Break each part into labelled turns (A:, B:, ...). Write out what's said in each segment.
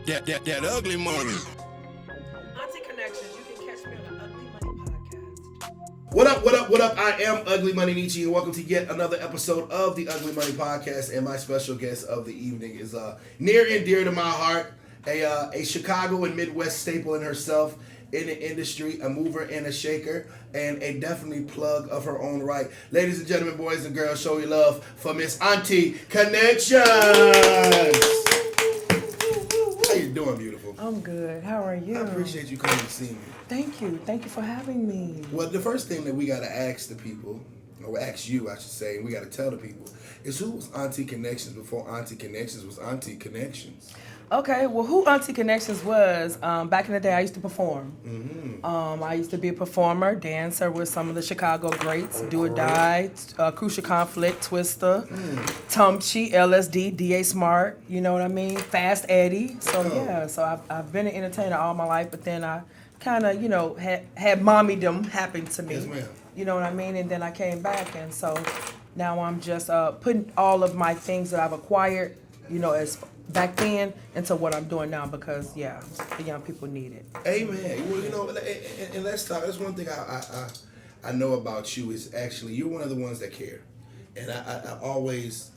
A: That ugly money.
B: Auntie Connections, you can catch me on the Ugly Money podcast.
C: What up? I am Ugly Money Nietzsche, and welcome to yet another episode of the Ugly Money podcast. And my special guest of the evening is near and dear to my heart, a Chicago and Midwest staple in herself, in the industry, a mover and a shaker, and a definitely plug of her own right. Ladies and gentlemen, boys and girls, show your love for Miss Auntie Connections. How you doing, beautiful?
B: I'm good. How are you?
C: I appreciate you coming to see me.
B: Thank you. Thank you for having me.
C: Well, the first thing that we got to ask the people, or ask you, I should say, and we got to tell the people, is who was Auntie Connections before Auntie Connections was Auntie Connections?
B: Okay, well, who Auntie Connections was, back in the day, I used to perform.
C: Mm-hmm.
B: I used to be a performer, dancer with some of the Chicago greats, Do or Die, Crucial Conflict, Twister, Tumchi, LSD, D.A. Smart, you know what I mean? Fast Eddie. So, yeah, so I've been an entertainer all my life, but then I kind of, had mommydom happen to me.
C: Yes, ma'am.
B: You know what I mean? And then I came back, and so now I'm just putting all of my things that I've acquired, as back then into what I'm doing now because, the young people need it.
C: Amen. Well, and let's talk. That's one thing I know about you is actually you're one of the ones that care. And I've always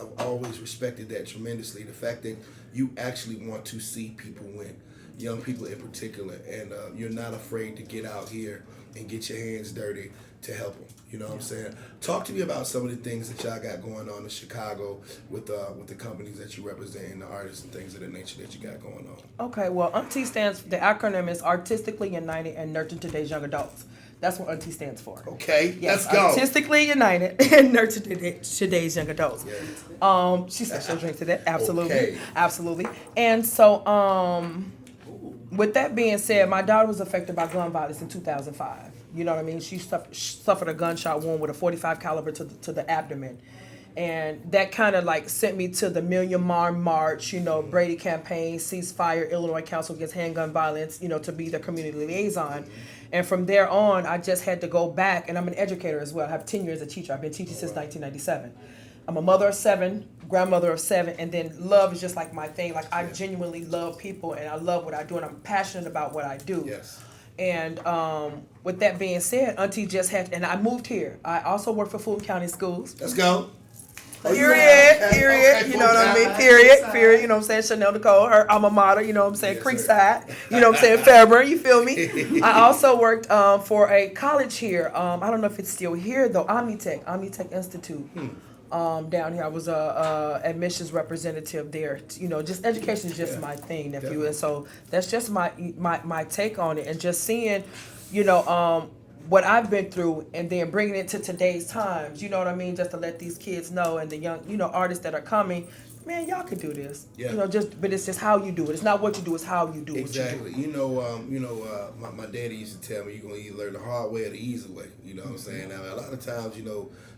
C: respected that tremendously. The fact that you actually want to see people win, young people in particular, and you're not afraid to get out here and get your hands dirty to help them. You know what I'm saying? Talk to me about some of the things that y'all got going on in Chicago with the companies that you represent and the artists and things of that nature that you got going on.
B: Okay, well, Auntie the acronym is Artistically United and Nurture Today's Young Adults. That's what Auntie stands for.
C: Okay,
B: yes,
C: let's go.
B: Artistically United and Nurture Today's Young Adults.
C: Yes.
B: She said she'll drink to that. Absolutely.
C: Okay.
B: Absolutely. And so, with that being said, my daughter was affected by gun violence in 2005. You know what I mean? She suffered a gunshot wound with a .45 caliber to the abdomen. And that kind of sent me to the Million March, Brady campaign, Ceasefire, Illinois Council Against Handgun Violence, to be the community liaison. And from there on, I just had to go back, and I'm an educator as well. I have 10 years as a teacher. I've been teaching since 1997. I'm a mother of 7, grandmother of 7, and then love is just my thing. I genuinely love people, and I love what I do, and I'm passionate about what I do.
C: Yes.
B: And with that being said, Auntie just had, and I moved here. I also work for Fulton County Schools.
C: Let's go.
B: Period.
C: Okay,
B: you know what I mean? Period. You know what I'm saying? Chanel Nicole, her alma mater, you know what I'm saying?
C: Yes,
B: Creekside, you know what I'm saying? Fairburn, you feel me? I also worked for a college here. I don't know if it's still here though. Omni Tech Institute. Down here, I was a admissions representative there. Just education is just my thing, nephew,
C: Definitely.
B: and so that's just my take on it, and just seeing, what I've been through, and then bringing it to today's times. You know what I mean? Just to let these kids know, and the young, artists that are coming, man, y'all can do this.
C: Yeah.
B: But it's just how you do it. It's not what you do, it's how you do
C: Exactly.
B: what you do.
C: My daddy used to tell me you're gonna either learn the hard way or the easy way. You know what I'm saying? Now a lot of times,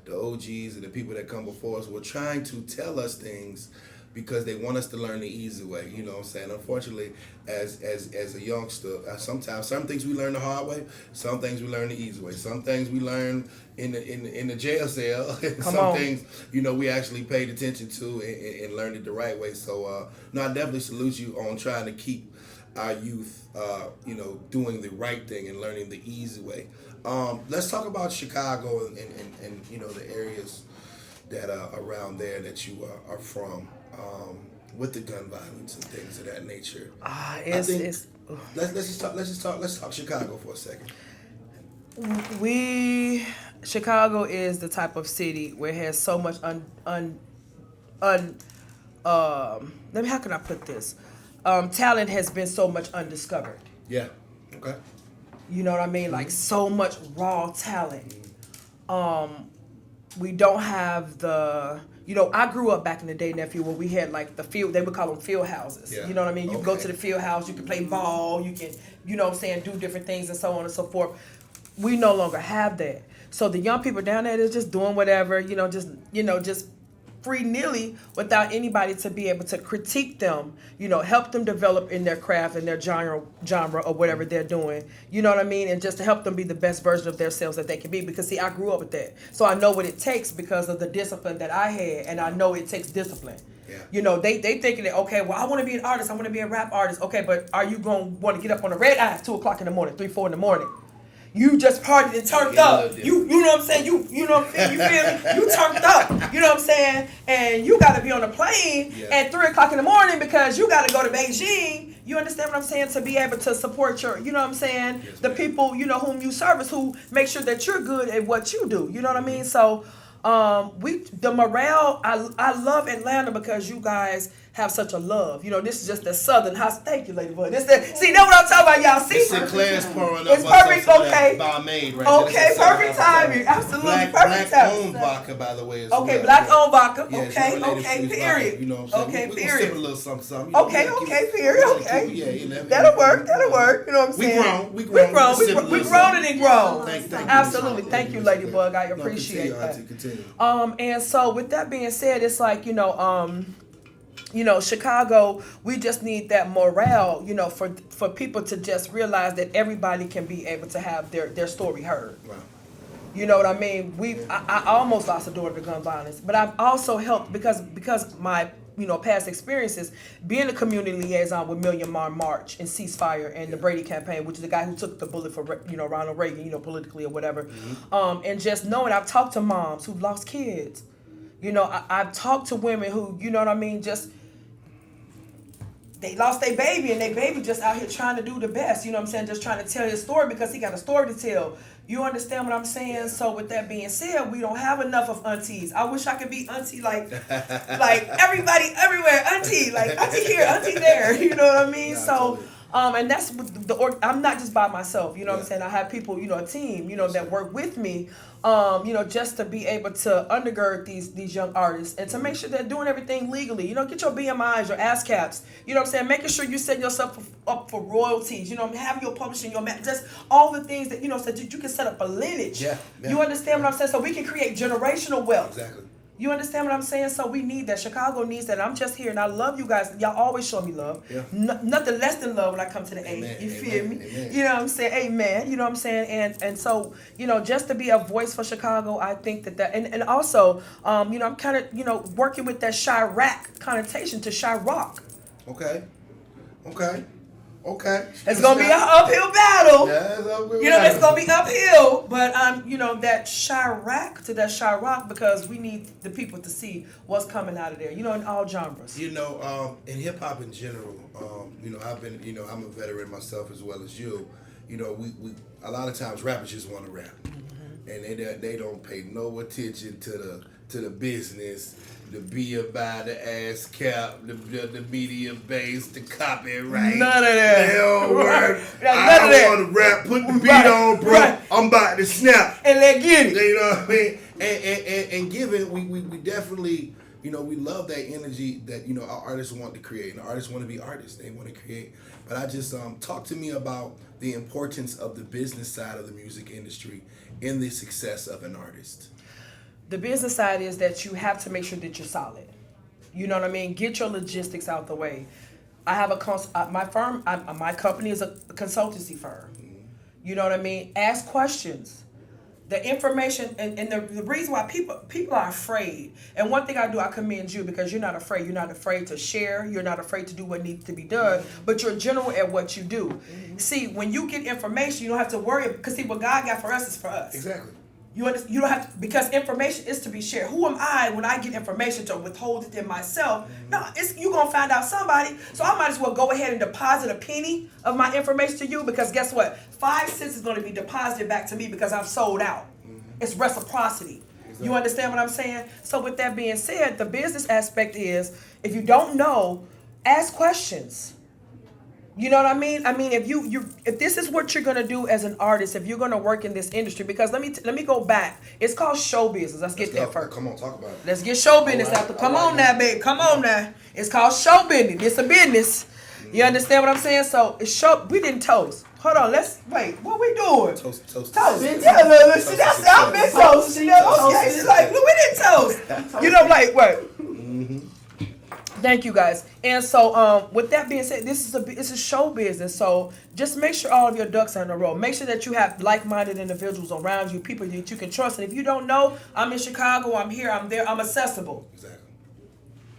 C: the OGs and the people that come before us were trying to tell us things because they want us to learn the easy way. You know what I'm saying? Unfortunately, as a youngster, sometimes some things we learn the hard way, some things we learn the easy way. Some things we learn in the jail cell. Some things, we actually paid attention to and learned it the right way. So, I definitely salute you on trying to keep our youth, doing the right thing and learning the easy way. Let's talk about Chicago and the areas that are around there that you are from, with the gun violence and things of that nature. Let's talk Chicago for a second.
B: Chicago is the type of city where it has so much how can I put this? Talent has been so much undiscovered.
C: Yeah. Okay.
B: You know what I mean? So much raw talent. We don't have the, I grew up back in the day, nephew, where we had the field, they would call them field houses.
C: Yeah.
B: You know what I mean? You can go to the field house, you can play ball, you can, do different things and so on and so forth. We no longer have that. So the young people down there, they're just doing whatever, just free-nilly without anybody to be able to critique them, help them develop in their craft and their genre or whatever they're doing, you know what I mean? And just to help them be the best version of themselves that they can be. Because, I grew up with that. So I know what it takes because of the discipline that I had, and I know it takes discipline.
C: Yeah.
B: You know, they thinking that, okay, well, I want to be an artist. I want to be a rap artist. Okay, but are you going to want to get up on the red eyes 2 o'clock in the morning, 3, 4 in the morning? You just partied and turned up. You know what I'm saying? You know what I'm saying? You feel me? You turned up. You know what I'm saying? And you got to be on a plane at 3 o'clock in the morning because you got to go to Beijing. You understand what I'm saying? To be able to support your, you know what I'm saying?
C: Yes,
B: the people, you know, whom you service, who make sure that you're good at what you do. You know what I mean? So, the morale, I love Atlanta because you guys have such a love. You know, this is just the southern house. Thank you, Lady Boy. See, that's what I'm talking about, y'all. See,
C: it's Sinclair's pouring up.
B: It's perfect. Okay.
C: Barmaid right
B: okay, perfect timing. Absolutely perfect timing.
C: Black-owned vodka, by the way.
B: Okay, black-owned vodka.
C: Yeah,
B: okay, period.
C: You know what I'm saying?
B: Okay,
C: we
B: period.
C: Sip a little something.
B: Okay, period. Okay. That'll work. You know what I'm saying? We grown. We grown and grown.
C: Thank you.
B: Absolutely. Thank you, Ladybug. I appreciate that.
C: Continue.
B: And so with that being said, it's like, Chicago, we just need that morale, for people to just realize that everybody can be able to have their story heard.
C: Wow.
B: You know what I mean? I almost lost a daughter to gun violence, but I've also helped because my past experiences being a community liaison with Million March and Ceasefire and the Brady campaign, which is the guy who took the bullet for Ronald Reagan, politically or whatever, and just knowing I've talked to moms who've lost kids. I've talked to women who, just they lost their baby and their baby just out here trying to do the best, just trying to tell his story because he got a story to tell. You understand what I'm saying? So with that being said, we don't have enough of aunties. I wish I could be auntie like everybody everywhere. Auntie, like auntie here, auntie there. You know what I mean? So and that's I'm not just by myself, what I'm saying? I have people, a team, that work with me, just to be able to undergird these young artists and to make sure they're doing everything legally. Get your BMIs, your ASCAPs, you know what I'm saying? Making sure you set yourself up for royalties, have your publishing, just all the things that, so that you can set up a lineage.
C: Yeah.
B: You understand what I'm saying? So we can create generational wealth.
C: Exactly.
B: You understand what I'm saying? So we need that. Chicago needs that. I'm just here, and I love you guys. Y'all always show me love.
C: Yeah.
B: Nothing less than love when I come to the
C: Amen.
B: A. You feel me?
C: Amen.
B: You know what I'm saying? Amen. You know what I'm saying? And so, just to be a voice for Chicago, I think that and also, I'm kind of, working with that Chirac connotation to Chirac.
C: Okay.
B: It's gonna be an uphill battle.
C: Yeah, it's uphill.
B: It's gonna be uphill, but that Chirac to that Chirac because we need the people to see what's coming out of there. In all genres.
C: In hip hop in general, I've been, I'm a veteran myself as well as you. We a lot of times rappers just want to rap, and they don't pay no attention to the business. The beer by the ass cap, the media base, the copyright.
B: None of that.
C: They don't work.
B: None of that.
C: Want to rap, put the beat on, bro. Right. I'm about to snap.
B: And let's get it.
C: You know what I mean? And given, we definitely, we love that energy that, our artists want to create. And artists want to be artists. They want to create. But I just, talk to me about the importance of the business side of the music industry in the success of an artist.
B: The business side is that you have to make sure that you're solid. You know what I mean? Get your logistics out the way. I have my firm, my company is a consultancy firm. You know what I mean? Ask questions. The information, and the reason why people are afraid, and one thing I do, I commend you because you're not afraid. You're not afraid to share. You're not afraid to do what needs to be done, but you're general at what you do. See, when you get information, you don't have to worry, because see, what God got for us is for us.
C: Exactly.
B: You don't have to, because information is to be shared. Who am I when I get information to withhold it in myself? No, you're going to find out somebody. So I might as well go ahead and deposit a penny of my information to you, because guess what? 5 cents is going to be deposited back to me because I've sold out. It's reciprocity. Exactly. You understand what I'm saying? So with that being said, the business aspect is, if you don't know, ask questions. You know what I mean? I mean, if this is what you're gonna do as an artist, if you're gonna work in this industry, because let me go back. It's called show business. Let's get that first.
C: Come on, talk about it.
B: Let's get show business after. Come on now, babe. Come on now. It's called show business. It's a business. You understand what I'm saying? So it's show. We didn't toast. Hold on. Let's wait. What we doing?
C: Toast.
B: Yeah, look. See, that's I've been toast. Okay. She's like, look, we didn't toast. Like what? Thank you guys. And so with that being said, it's a show business. So just make sure all of your ducks are in a row. Make sure that you have like-minded individuals around you, people that you can trust. And if you don't know, I'm in Chicago, I'm here, I'm there, I'm accessible.
C: Exactly.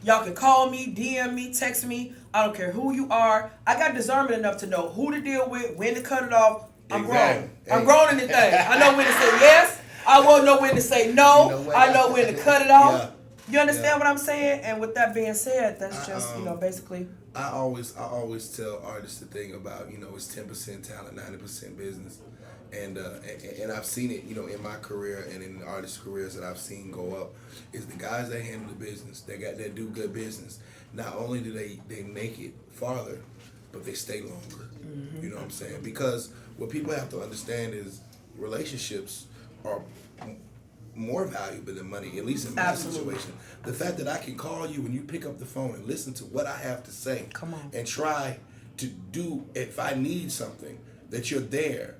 B: Y'all can call me, DM me, text me. I don't care who you are. I got discernment enough to know who to deal with, when to cut it off. I'm grown. I'm grown in the thing. I know when to say yes. I won't know when to say no. I know when to cut it off. Yeah. You understand what I'm saying? And with that being said, that's just, basically.
C: I always tell artists the thing about, it's 10% talent, 90% business. And I've seen it, in my career and in the artists' careers that I've seen go up, is the guys that handle the business, that do good business. Not only do they make it farther, but they stay longer. Mm-hmm. You know what I'm saying? Because what people have to understand is relationships are more valuable than money, at least in my situation. The fact that I can call you and you pick up the phone and listen to what I have to say, and try to do, if I need something, that you're there.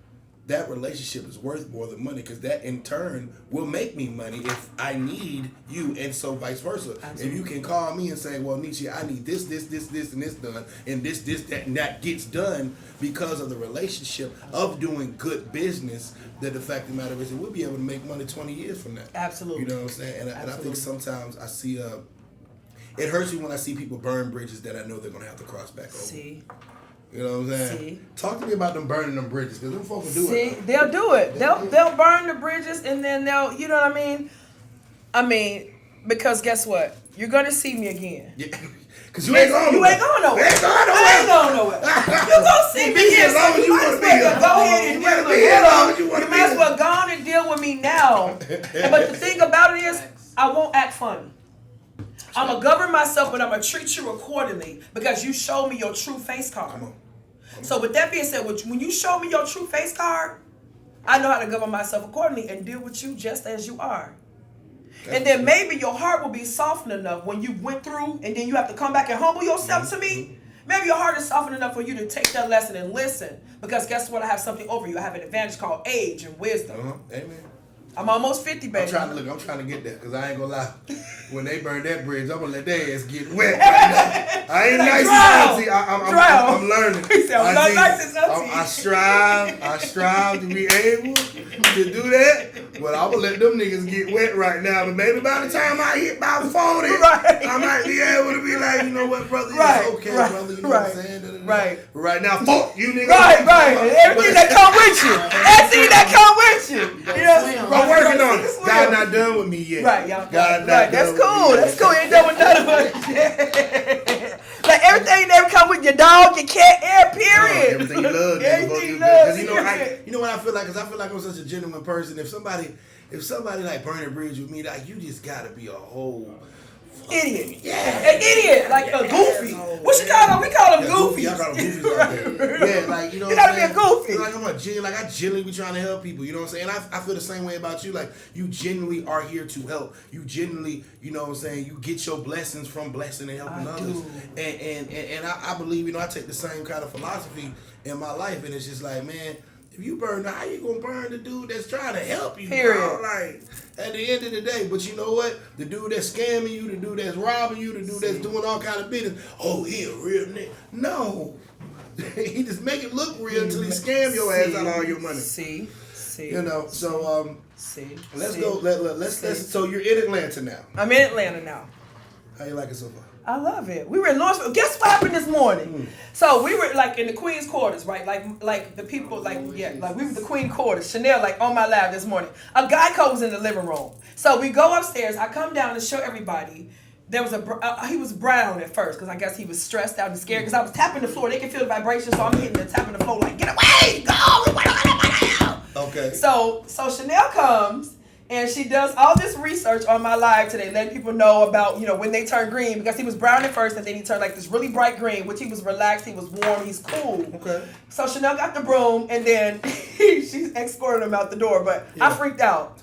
C: That relationship is worth more than money, because that in turn will make me money if I need you, and so vice versa. Absolutely. If you can call me and say, well, Nietzsche, I need this, and this done, and this, that, and that gets done because of the relationship of doing good business, that the fact of the matter is that we'll be able to make money 20 years from that. Absolutely. You know what I'm saying? And I think sometimes I see, it hurts me when I see people burn bridges that I know they're going to have to cross back over. See? You know what I'm saying? See? Talk to me about them burning them bridges, because them folks will do it. See,
B: they'll do it. They'll burn the bridges, and then they'll, you know what I mean? I mean, because guess what? You're going to see me again. Yeah.
C: Because you ain't going nowhere.
B: You ain't going nowhere. I ain't going nowhere. You're going to see me again. So you might as well go ahead and deal with me. You might as well go on and deal with me now. But the thing about it is, I won't act funny. I'm going to govern myself, but I'm going to treat you accordingly, because you showed me your true face card. Come on. So with that being said, when you show me your true face card, I know how to govern myself accordingly and deal with you just as you are. And then maybe your heart will be softened enough when you went through and then you have to come back and humble yourself to me. Maybe your heart is softened enough for you to take that lesson and listen. Because guess what? I have something over you. I have an advantage called age and wisdom.
C: Amen.
B: I'm almost 50, baby.
C: I'm trying to get that, because I ain't gonna lie. When they burn that bridge, I'm gonna let their ass get wet right now. I ain't nice as Auntie. I'm learning. He said, I'm not nice as Auntie. I strive to be able to do that, but I'm gonna let them niggas get wet right now. But maybe by the time I hit about 40, I might be able to be like, you know what, brother, it's okay, brother. You know what I'm saying? Right. But right now, fuck you niggas. Right.
B: Everything that come with you. Everything that come with you. You know?
C: I'm working on it. God not done with me yet.
B: Right, y'all. God not done with me. That's cool. You ain't done with none of us. Like everything that come with your dog, your cat, period.
C: Everything you love. Everything you love. You know what I feel like? Because I feel like I'm such a genuine person. If somebody like burn a bridge with me, like, you just gotta be a whole
B: idiot. Yeah. An idiot. Like a goofy. What you call them? We call them goofies.
C: I call them goofies out there. Yeah, like, you know
B: what I'm saying? You gotta be a goofy.
C: Like, I genuinely be trying to help people. You know what I'm saying? I feel the same way about you. Like, you genuinely are here to help. You genuinely, you know what I'm saying, you get your blessings from blessing and helping others. And I believe, I take the same kind of philosophy in my life. And it's just like, man, if you burn, how you gonna burn the dude that's trying to help you?
B: Period.
C: Bro? Like, at the end of the day, but you know what? The dude that's scamming you, the dude that's robbing you, the dude that's doing all kind of business. Oh, he a real nigga. No, he just make it look real until he scam your ass out of all your money.
B: See.
C: You know. So let's go. Let's. So you're in Atlanta now.
B: I'm in Atlanta now.
C: How you like it so far?
B: I love it. We were in Lawrenceville. Guess what happened this morning? So we were like in the Queen's Quarters, right? Like the people, like we were the Queen Quarters. Chanel, like on my lap this morning. A Geico was in the living room. So we go upstairs. I come down to show everybody. There was he was brown at first, because I guess he was stressed out and scared, because I was tapping the floor. They can feel the vibration, so I'm hitting and tapping the floor like, get away, go.
C: Okay.
B: So Chanel comes. And she does all this research on my live today, letting people know about, when they turn green, because he was brown at first, and then he turned like this really bright green, which he was relaxed, he was warm, he's cool.
C: Okay.
B: So Chanel got the broom, and then she escorted him out the door, but I freaked out.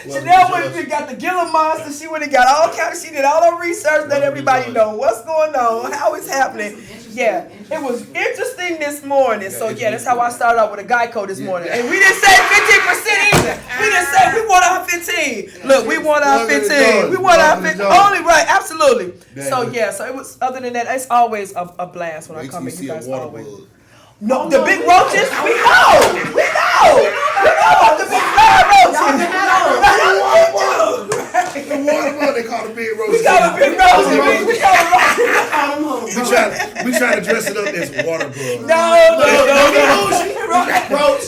B: Chanel went and got the Gila monster. She went and got all kinds. She did all her research, let everybody know what's going on, how it's happening. Yeah, it was interesting this morning. So that's how I started out with a Geico this morning. And we didn't say 15% either. We didn't say we want our 15. Look, we want our 15. We want our 15. Only right, absolutely. So so it was. Other than that, it's always a blast when I come in. You guys always. No, the big roaches. We know about the big fire roaches.
C: The water bug, they call the big roaches.
B: We call them big roaches. We call them
C: We trying to dress it up as water bug.
B: No.
A: Roach.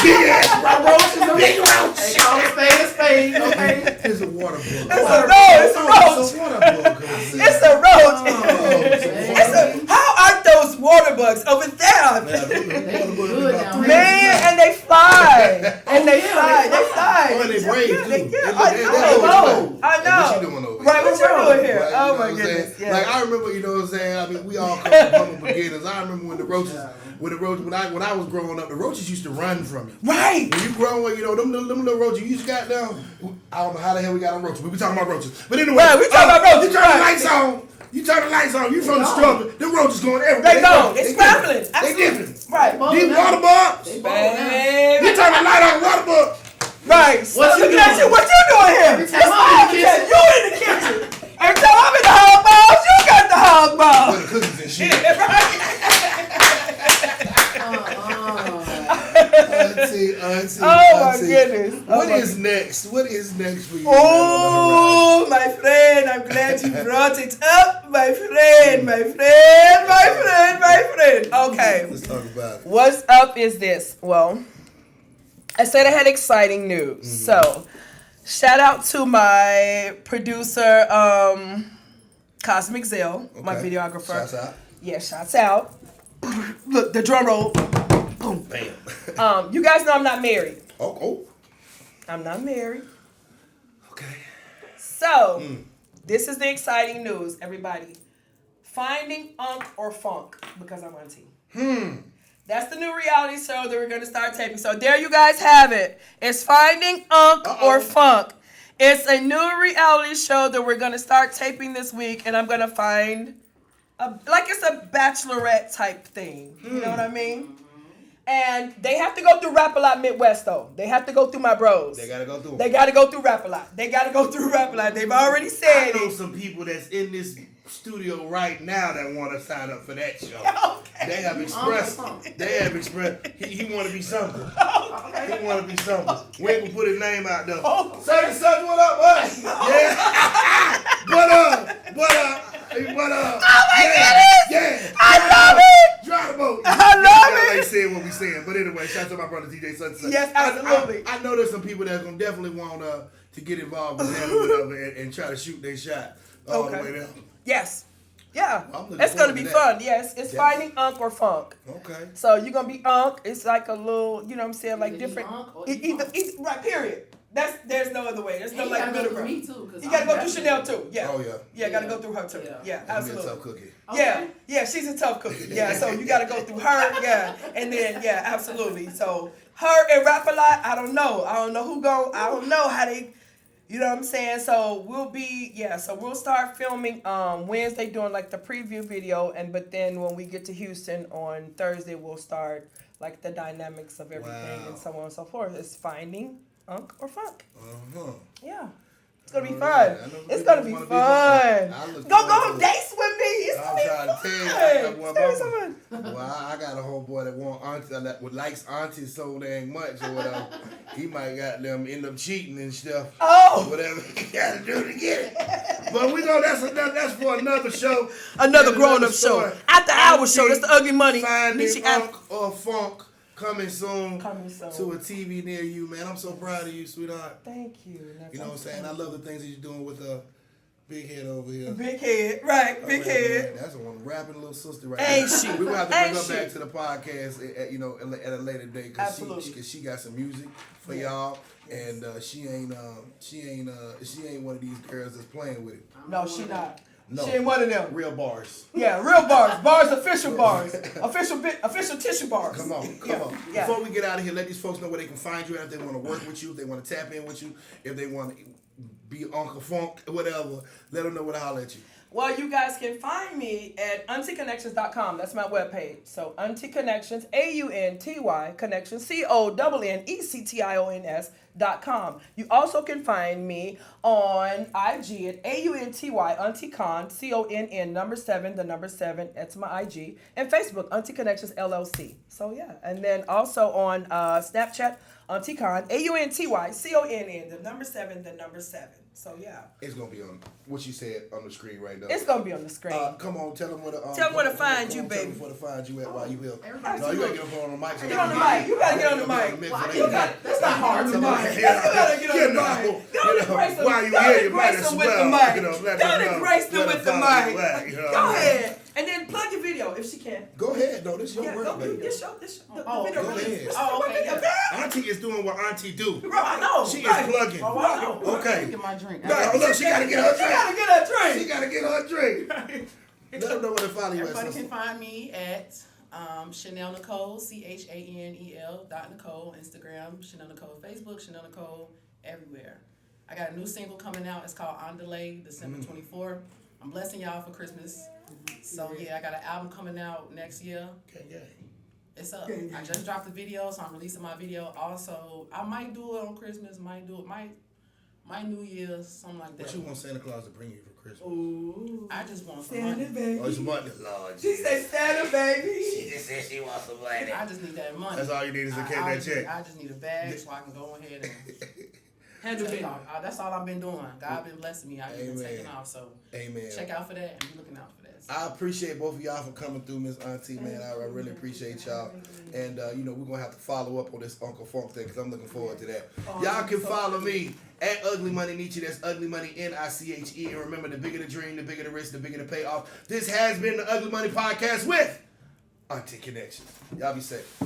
C: Big ass
A: Roaches.
C: big roach.
A: They call it spade, okay?
C: It's a water bug.
B: It's a roach. It's a roach.
C: It's a water bug.
B: It's a roach.
C: It's
B: How are those water bugs over there? Man, and they fly. And they fly. They fly.
C: Oh, and they brave too.
B: I know.
C: What you doing over
B: Right, what you doing here?
C: Right,
B: Oh
C: you know
B: my
C: what I'm
B: goodness.
C: saying?
B: Yeah.
C: Like I remember, you know what I'm saying? I mean, we all come from humble beginnings. I remember when when I was growing up, the roaches used to run from you.
B: Right.
C: When you growing, you know, them little roaches you used to got down. I don't know how the hell we got on roaches. We be talking about roaches. But anyway,
B: Right, we talking about roaches.
C: You turn the lights on. You turn the lights on. You from the struggle. Them roaches going everywhere.
B: They go. They scrambling.
C: They different.
B: Right.
C: These water bugs.
B: Baby.
C: You turn the light on, water bug.
B: Right. So
A: What you
B: look at
A: doing?
B: you. What you doing here?
A: Every time I'm in the kitchen.
B: You in the kitchen. Every time I'm in the hog balls, you got the hog
C: With
B: balls.
C: the cookies and shit. Auntie.
B: Oh my goodness.
C: What is next? What is next for you?
B: Oh, my friend, I'm glad you brought it up, my friend, my friend, my friend, my friend. Okay.
C: Let's talk about it.
B: What's up is this. Well, I said I had exciting news. So, shout out to my producer, Cosmic Zell, my
C: Okay.
B: videographer.
C: Shouts out.
B: Yeah, shouts out. Look, the drum roll. Boom.
C: Bam.
B: You guys know I'm not married.
C: Oh.
B: I'm not married.
C: Okay.
B: So, this is the exciting news, everybody. Finding Unk or Funk, because I'm Auntie. That's the new reality show that we're going to start taping. So, there you guys have it. It's Finding Unk or Funk. It's a new reality show that we're going to start taping this week, and I'm going to find, it's a bachelorette type thing. You know what I mean? And they have to go through Rap A Lot Midwest, though. They have to go through my bros.
C: They gotta go through.
B: They got to go through Rap A Lot. They got to go through Rap A Lot. They've already said
C: I know
B: it.
C: some people that's in this studio right now that want to sign up for that show.
B: Okay.
C: They have expressed. He want to be something. He want to be something. We ain't gonna put his name out there.
B: Oh.
C: Such and such, what up, bud? Yeah. But
B: Oh my goodness!
C: Yeah.
B: I love it!
C: Drive the boat.
B: I love
C: Y'all
B: it!
C: ain't saying what we saying. But anyway, shout out to my brother DJ Such and Such.
B: Yes, absolutely.
C: I know there's some people that's gonna definitely want to get involved with that or whatever and try to shoot their shot all the way down.
B: Yes. Yeah.
C: I'm looking
B: It's going to
C: forward
B: be
C: to
B: fun.
C: that.
B: Yes. It's
C: Yes.
B: Finding Unk or Funk.
C: Okay.
B: So you're going to be Unk. It's like a little, you know what I'm saying, like
A: Either
B: different.
A: Unk or
B: Either,
A: Funk.
B: right, period. There's no other way. There's no
A: And
B: like
A: you gotta
B: middle
A: go through
B: ground.
A: me too. 'Cause
B: You got to
A: I'm
B: go through
A: definitely-
B: Chanel too. Yeah.
C: Oh, yeah.
B: Yeah, got to
A: Yeah.
B: go through her too.
A: Yeah.
B: Yeah,
C: That's gonna be a
B: absolutely.
C: tough cookie.
B: Yeah, she's a tough cookie. Yeah, so you got to go through her. Yeah, and then absolutely. So her and Rap A Lot, I don't know who go. I don't know how they. You know what I'm saying? So we'll start filming Wednesday doing like the preview video, but then when we get to Houston on Thursday, we'll start like the dynamics of everything and so on and so forth. It's Finding Unk or Funk. Yeah. It's gonna be fun.
C: I know
B: It's gonna be
C: people
B: fun.
C: I look
B: Go
C: forward
B: on
C: to it.
B: dates with me. It's
C: I'm
B: gonna be
C: trying to tell you, I
B: fun.
C: got one
B: It's
C: more.
B: gonna be fun.
C: Well, I got a homeboy that want auntie that likes auntie so dang much or whatever. He might got them end up cheating and stuff.
B: Oh.
C: Whatever he got to do to get it. But we know that's for another show.
B: Another
C: And
B: grown up show.
C: story.
B: After hour show. That's the Ugly Money.
C: Finding
B: Nietzsche
C: Unk or Funk coming soon
B: Coming soon.
C: to a TV near you, man. I'm so proud of you, sweetheart.
B: Thank you.
C: You know what I'm saying? I love the things that you're doing with Big Head over here.
B: Big head, right? Big head.
C: Man, that's a one rapping little sister right
B: Ain't
C: there.
B: she?
C: We're gonna have to
B: Ain't
C: bring her back
B: she?
C: to the podcast at a later date because
B: Absolutely.
C: she got some music for y'all, and she ain't one of these girls that's playing with it.
B: No, she not.
C: No.
B: She ain't one of them.
C: Real bars.
B: Yeah, real bars. Bars, official bars. Official tissue bars.
C: Come on.
B: Yeah.
C: Before we get out of here, let these folks know where they can find you at if they want to work with you, if they want to tap in with you, if they want to be Uncle Funk, whatever. Let them know where to holler at you.
B: Well, you guys can find me at AuntieConnections.com. That's my webpage. So, Auntie Connections, AUNTY Connections, CONNECTIONS.com. You also can find me on IG at AUNTY, Auntie Con, CONN7, that's my IG, and Facebook, Auntie Connections LLC. So, yeah. And then also on Snapchat, Auntie Con, AUNTY, CONN, 7. So yeah,
C: It's gonna be on what you said on the screen right now.
B: it's gonna be on the screen.
C: Come on, tell them where to
B: Tell them where to find you,
C: tell
B: baby.
C: them where to find you at while you here.
A: Everybody
C: No, you gotta
A: look.
C: get up on the mic.
B: Get on the mic. You gotta get on the mic.
A: That's not hard to
B: You
A: mic.
B: gotta get on the mic. Go grace them.
C: While you
B: Go
C: here, you might
B: grace
C: as
B: them with the
C: well.
B: mic.
C: You know, let
B: Go
C: them know
B: grace them
C: where
B: with
C: to
B: the
C: find you
B: mic.
C: at, you know
B: Go
C: what I mean?
B: ahead. And then plug your video if she can.
C: Go ahead, no, this your
B: Yeah,
C: work,
B: go
C: baby.
B: this show. The
A: Oh,
B: video
C: go
B: release.
C: ahead.
B: This is
A: Oh,
B: my
A: okay,
B: video,
A: yeah.
B: girl.
C: Auntie is doing what Auntie do.
B: Bro, I know.
C: She
B: right.
C: is plugging.
B: Oh, I know.
C: Okay.
A: Get my drink.
C: No, look, she gotta get her
B: She gotta
C: drink.
B: get her drink.
C: She gotta get her drink. Let them know where to follow you at,
A: Everybody
C: sister.
A: can find me at Chanel Nicole, CHANEL .Nicole, Instagram, Chanel Nicole, Facebook, Chanel Nicole, everywhere. I got a new single coming out. It's called On Delay, December 24th. I'm blessing y'all for Christmas. So yeah, I got an album coming out next year.
C: Okay.
A: It's up. I just dropped the video, so I'm releasing my video. Also, I might do it on Christmas, might do it, my New Year's, something like that.
C: What you want Santa Claus to bring you for Christmas?
B: Ooh.
A: I just want some
B: Santa
A: money.
B: baby.
C: Oh, it's money. Lord,
B: She said Santa baby.
C: She just said she wants some money.
A: I just need that money.
C: That's all you need is to get that check.
A: I just need a bag so I can go ahead and
B: Handle
A: take
B: it.
A: off. That's all I've been doing. God been blessing me. I've been
C: Amen.
A: taking off. So
C: Amen.
A: check out for that and be looking out for that.
C: I appreciate both of y'all for coming through, Miss Auntie, man. I really appreciate y'all. And, you know, we're going to have to follow up on this Uncle Funk thing because I'm looking forward to that. Y'all can follow me at Ugly Money Nietzsche. That's Ugly Money Niche. And remember, the bigger the dream, the bigger the risk, the bigger the payoff. This has been the Ugly Money Podcast with Auntie Connections. Y'all be safe.